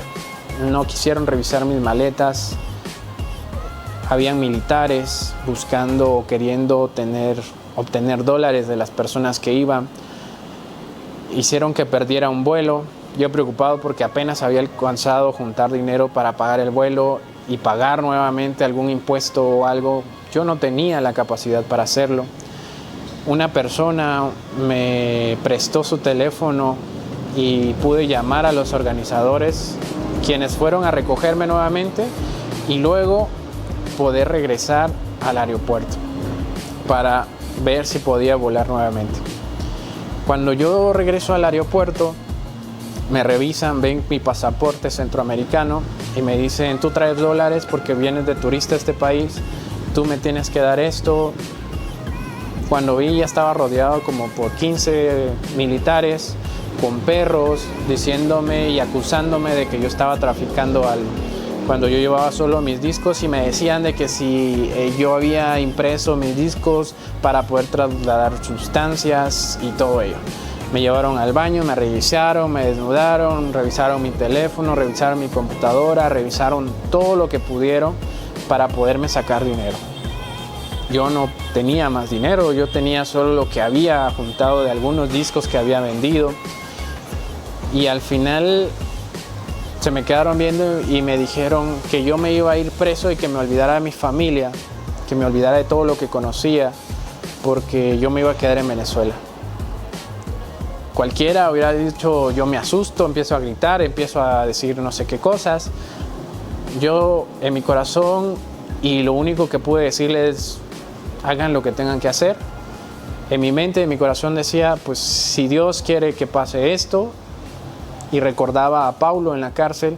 no quisieron revisar mis maletas. Habían militares buscando o queriendo obtener dólares de las personas que iban. Hicieron que perdiera un vuelo. Yo preocupado porque apenas había alcanzado a juntar dinero para pagar el vuelo y pagar nuevamente algún impuesto o algo. Yo no tenía la capacidad para hacerlo. Una persona me prestó su teléfono y pude llamar a los organizadores, quienes fueron a recogerme nuevamente y luego poder regresar al aeropuerto para ver si podía volar nuevamente. Cuando yo regreso al aeropuerto, me revisan, ven mi pasaporte centroamericano y me dicen, tú traes dólares porque vienes de turista a este país, tú me tienes que dar esto. Cuando vi, ya estaba rodeado como por 15 militares con perros diciéndome y acusándome de que yo estaba traficando algo, cuando yo llevaba solo mis discos y me decían de que si yo había impreso mis discos para poder trasladar sustancias y todo ello. Me llevaron al baño, me revisaron, me desnudaron, revisaron mi teléfono, revisaron mi computadora, revisaron todo lo que pudieron para poderme sacar dinero. Yo no tenía más dinero, yo tenía solo lo que había juntado de algunos discos que había vendido. Y al final se me quedaron viendo y me dijeron que yo me iba a ir preso y que me olvidara de mi familia, que me olvidara de todo lo que conocía, porque yo me iba a quedar en Venezuela. Cualquiera hubiera dicho, yo me asusto, empiezo a gritar, empiezo a decir no sé qué cosas. Yo en mi corazón, y lo único que pude decirles es, hagan lo que tengan que hacer. En mi mente, en mi corazón decía, pues si Dios quiere que pase esto, y recordaba a Paulo en la cárcel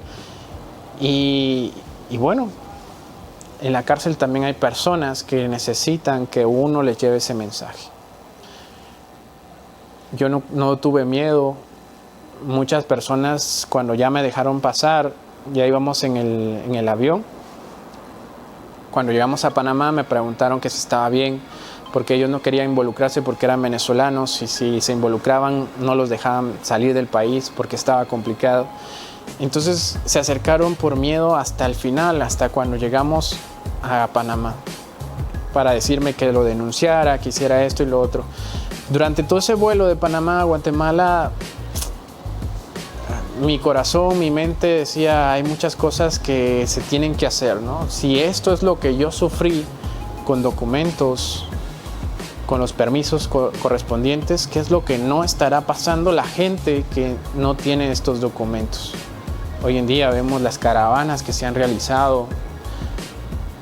y bueno, en la cárcel también hay personas que necesitan que uno les lleve ese mensaje. Yo no tuve miedo. Muchas personas cuando ya me dejaron pasar, ya íbamos en el avión. Cuando llegamos a Panamá me preguntaron que si estaba bien, porque ellos no querían involucrarse porque eran venezolanos y si se involucraban no los dejaban salir del país porque estaba complicado. Entonces se acercaron por miedo hasta el final, hasta cuando llegamos a Panamá, para decirme que lo denunciara, que hiciera esto y lo otro. Durante todo ese vuelo de Panamá a Guatemala, mi corazón, mi mente decía, hay muchas cosas que se tienen que hacer, ¿no? Si esto es lo que yo sufrí con documentos, con los permisos correspondientes, ¿qué es lo que no estará pasando la gente que no tiene estos documentos? Hoy en día vemos las caravanas que se han realizado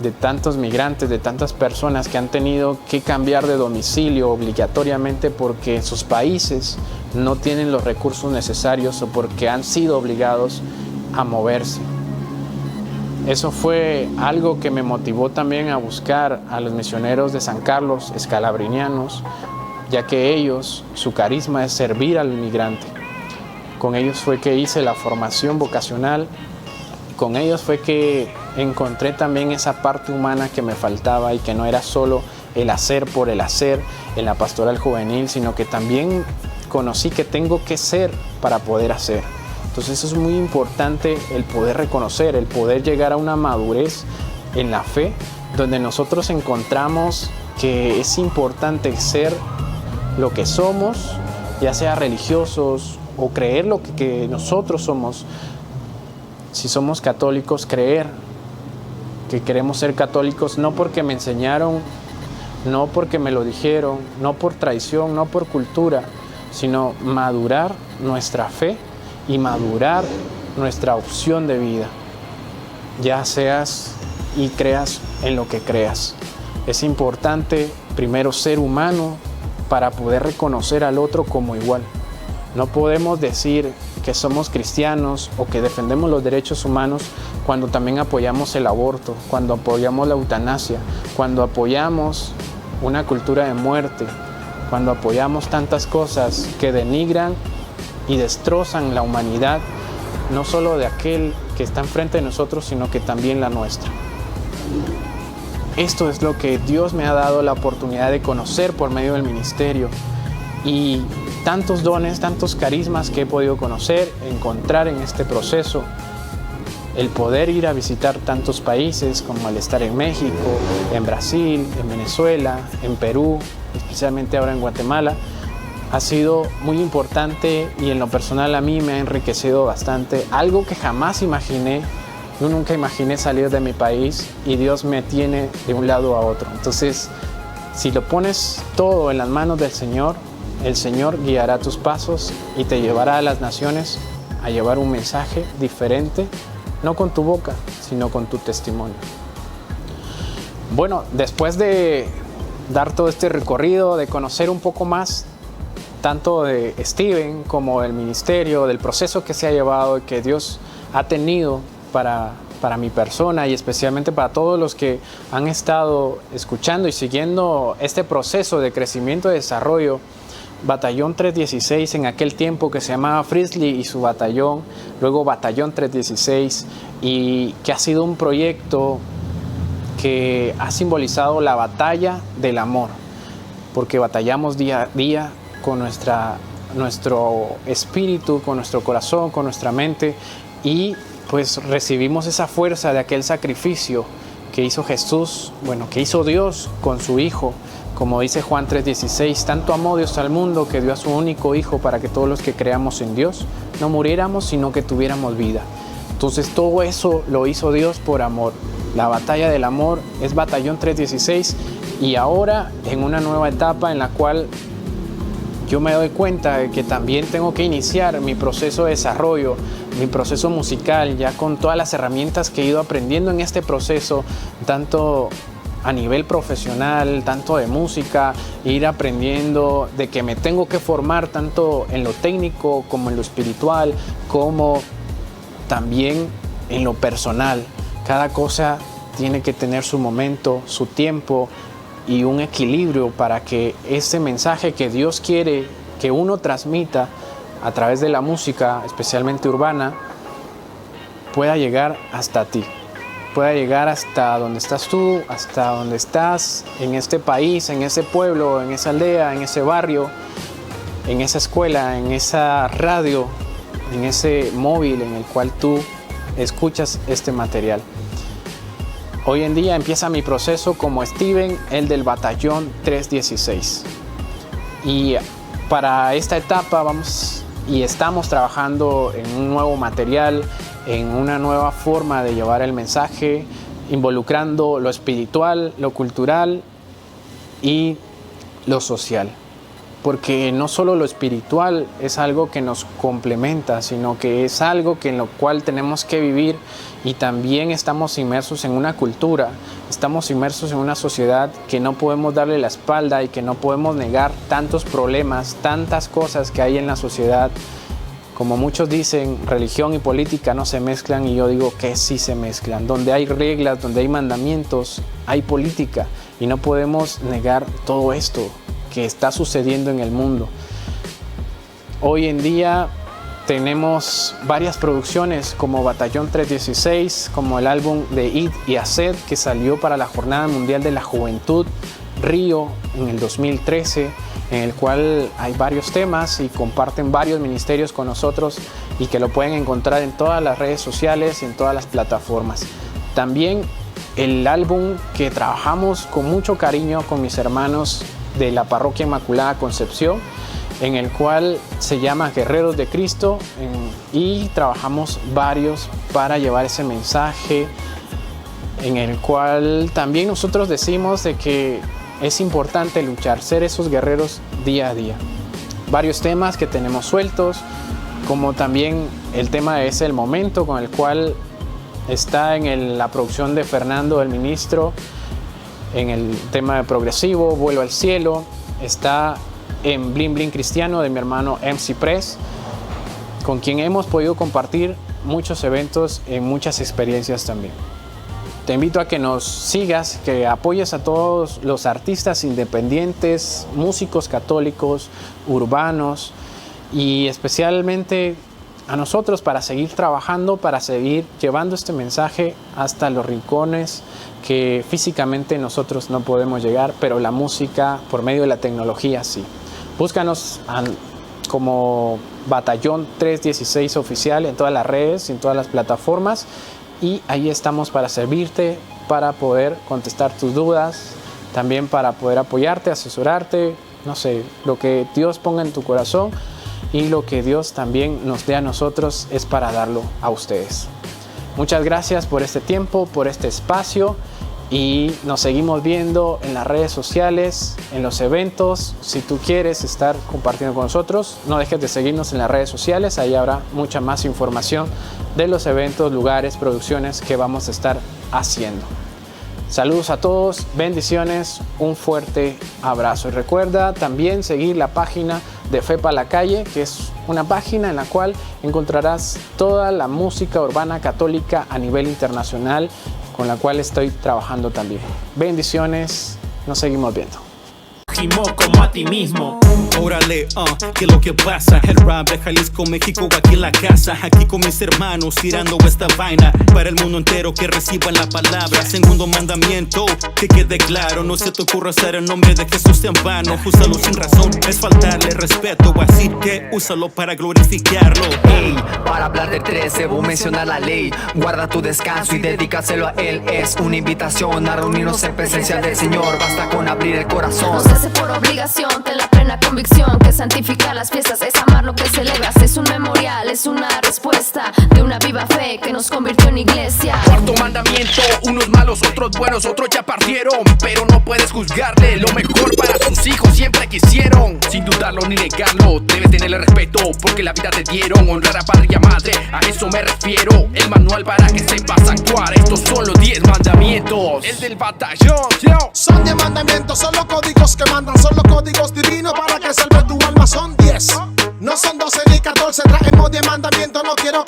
de tantos migrantes, de tantas personas que han tenido que cambiar de domicilio obligatoriamente porque en sus países no tienen los recursos necesarios o porque han sido obligados a moverse. Eso fue algo que me motivó también a buscar a los misioneros de San Carlos, escalabrinianos, ya que ellos, su carisma es servir al inmigrante. Con ellos fue que hice la formación vocacional, con ellos fue que encontré también esa parte humana que me faltaba y que no era solo el hacer por el hacer en la pastoral juvenil, sino que también conocí que tengo que ser para poder hacer. Entonces eso es muy importante, el poder reconocer, el poder llegar a una madurez en la fe, donde nosotros encontramos que es importante ser lo que somos, ya sea religiosos o creer lo que nosotros somos. Si somos católicos, creer que queremos ser católicos no porque me enseñaron, no porque me lo dijeron, no por tradición, no por cultura, sino madurar nuestra fe y madurar nuestra opción de vida, ya seas y creas en lo que creas. Es importante primero ser humano para poder reconocer al otro como igual. No podemos decir que somos cristianos o que defendemos los derechos humanos cuando también apoyamos el aborto, cuando apoyamos la eutanasia, cuando apoyamos una cultura de muerte, cuando apoyamos tantas cosas que denigran y destrozan la humanidad, no solo de aquel que está enfrente de nosotros, sino que también la nuestra. Esto es lo que Dios me ha dado la oportunidad de conocer por medio del ministerio y tantos dones, tantos carismas que he podido conocer, encontrar en este proceso, el poder ir a visitar tantos países como el estar en México, en Brasil, en Venezuela, en Perú, especialmente ahora en Guatemala, ha sido muy importante y en lo personal a mí me ha enriquecido bastante, algo que jamás imaginé. Yo nunca imaginé salir de mi país y Dios me tiene de un lado a otro. Entonces, si lo pones todo en las manos del Señor, el Señor guiará tus pasos y te llevará a las naciones a llevar un mensaje diferente, no con tu boca, sino con tu testimonio. Bueno, después de dar todo este recorrido, de conocer un poco más tanto de Steven como del ministerio, del proceso que se ha llevado y que Dios ha tenido para mi persona y especialmente para todos los que han estado escuchando y siguiendo este proceso de crecimiento y desarrollo, Batallón 316 en aquel tiempo que se llamaba Frisley y su batallón, luego Batallón 316, y que ha sido un proyecto que ha simbolizado la batalla del amor, porque batallamos día a día con nuestro espíritu, con nuestro corazón, con nuestra mente, y pues recibimos esa fuerza de aquel sacrificio que hizo Jesús, que hizo Dios con su Hijo. Como dice Juan 3:16, tanto amó Dios al mundo que dio a su único Hijo para que todos los que creamos en Dios no muriéramos, sino que tuviéramos vida. Entonces todo eso lo hizo Dios por amor. La batalla del amor es Batallón 316 y ahora en una nueva etapa en la cual yo me doy cuenta de que también tengo que iniciar mi proceso de desarrollo, mi proceso musical, ya con todas las herramientas que he ido aprendiendo en este proceso, tanto a nivel profesional, tanto de música, ir aprendiendo de que me tengo que formar tanto en lo técnico como en lo espiritual, como también en lo personal. Cada cosa tiene que tener su momento, su tiempo y un equilibrio para que ese mensaje que Dios quiere que uno transmita a través de la música, especialmente urbana, pueda llegar hasta ti, pueda llegar hasta donde estás tú, hasta donde estás, en este país, en ese pueblo, en esa aldea, en ese barrio, en esa escuela, en esa radio, en ese móvil en el cual tú escuchas este material. Hoy en día empieza mi proceso como Steven, el del Batallón 316. Y para esta etapa estamos trabajando en un nuevo material, en una nueva forma de llevar el mensaje, involucrando lo espiritual, lo cultural y lo social. porque no solo lo espiritual es algo que nos complementa, sino que es algo en lo cual tenemos que vivir, y también estamos inmersos en una cultura, estamos inmersos en una sociedad que no podemos darle la espalda y que no podemos negar tantos problemas, tantas cosas que hay en la sociedad. Como muchos dicen, religión y política no se mezclan, y yo digo que sí se mezclan. Donde hay reglas, donde hay mandamientos, hay política, y no podemos negar todo esto que está sucediendo en el mundo. Hoy en día tenemos varias producciones como Batallón 316, como el álbum de Id y Aced, que salió para la Jornada Mundial de la Juventud Río en el 2013, en el cual hay varios temas y comparten varios ministerios con nosotros, y que lo pueden encontrar en todas las redes sociales y en todas las plataformas. También el álbum que trabajamos con mucho cariño con mis hermanos de la Parroquia Inmaculada Concepción, en el cual se llama Guerreros de Cristo, y trabajamos varios para llevar ese mensaje, en el cual también nosotros decimos de que es importante luchar, ser esos guerreros día a día. Varios temas que tenemos sueltos, como también el tema Es el Momento, con el cual está en la producción de Fernando, el ministro, en el tema de progresivo, Vuelo al Cielo. Está en Bling Bling Cristiano de mi hermano MC Press, con quien hemos podido compartir muchos eventos y muchas experiencias también. Te invito a que nos sigas, que apoyes a todos los artistas independientes, músicos católicos, urbanos, y especialmente a nosotros, para seguir trabajando, para seguir llevando este mensaje hasta los rincones que físicamente nosotros no podemos llegar, pero la música por medio de la tecnología sí. Búscanos como Batallón 316 Oficial en todas las redes y en todas las plataformas, y ahí estamos para servirte, para poder contestar tus dudas, también para poder apoyarte, asesorarte, no sé, lo que Dios ponga en tu corazón, y lo que Dios también nos dé a nosotros es para darlo a ustedes. Muchas gracias por este tiempo, por este espacio, y nos seguimos viendo en las redes sociales, en los eventos. Si tú quieres estar compartiendo con nosotros, no dejes de seguirnos en las redes sociales, ahí habrá mucha más información de los eventos, lugares, producciones que vamos a estar haciendo. Saludos a todos, bendiciones, un fuerte abrazo, y recuerda también seguir la página de Fe Pa' la Calle, que es una página en la cual encontrarás toda la música urbana católica a nivel internacional, con la cual estoy trabajando también. Bendiciones, nos seguimos viendo. Como a ti mismo. Órale, ¿qué es lo que pasa? El rap de Jalisco, México, aquí en la casa. Aquí con mis hermanos, tirando esta vaina para el mundo entero, que reciban la palabra. Segundo mandamiento, que quede claro: no se te ocurra hacer el nombre de Jesús en vano. Úsalo sin razón, es faltarle respeto, así que úsalo para glorificarlo. Ey, para hablar de 3 debo mencionar la ley. Guarda tu descanso y dedícaselo a Él. Es una invitación a reunirnos en presencia del Señor. Basta con abrir el corazón. No se hace por obligación, ten la plena convicción que santificar las fiestas es amar lo que celebras. Es un memorial, es una respuesta de una viva fe que nos convirtió en iglesia. Cuarto mandamiento: unos malos, otros buenos, otros ya partieron, pero no puedes juzgarle. Lo mejor para sus hijos siempre quisieron, sin dudarlo ni negarlo. Debes tenerle respeto porque la vida te dieron. Honrar a padre y a madre, a eso me refiero. El manual para que sepas actuar. Estos son los 10 mandamientos. El del batallón, yo. Son 10 mandamientos, son los códigos que mandan, son los códigos divinos para que salve tu alma. Son 10, no son 12 ni 14. Traemos 10 mandamientos, no quiero